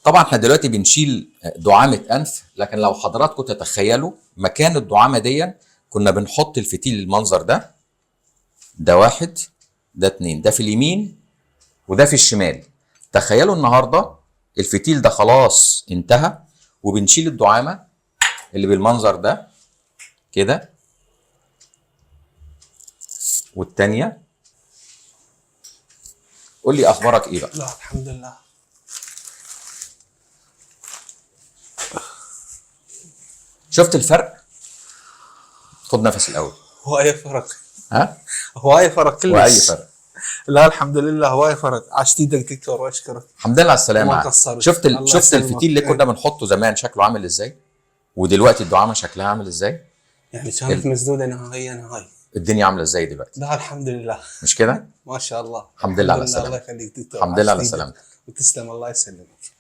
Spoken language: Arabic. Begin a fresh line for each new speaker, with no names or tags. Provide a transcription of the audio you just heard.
طبعا احنا دلوقتي بنشيل دعامه انف، لكن لو حضراتكم تتخيلوا مكان الدعامه دي كنا بنحط الفتيل المنظر ده. ده واحد، ده اتنين، ده في اليمين وده في الشمال. تخيلوا النهارده الفتيل ده خلاص انتهى، وبنشيل الدعامه اللي بالمنظر ده كده، والتانيه. قول لي اخبارك ايه بقى؟
لا الحمد لله.
شفت الفرق؟ خد نفس الاول.
هو اي فرق؟
ها؟
هو اي فرق كلش؟
واي فرق؟
لا الحمد لله هواي فرق. عشت ايدك دكتور واشكرك.
الحمد لله على السلامه.
وما قصرت.
شفت الفتيل اللي كنا بنحطه زمان شكله عامل ازاي، ودلوقتي الدعامه شكلها عامل ازاي؟
يعني كانت مسدوده نهائيا هاي.
الدنيا عامله ازاي دلوقتي؟
لا الحمد لله.
مش كده؟
ما شاء الله.
الحمد لله على السلامه.
الله يخليك دكتور.
الحمد لله على السلامه.
وتسلم. الله يسلمك.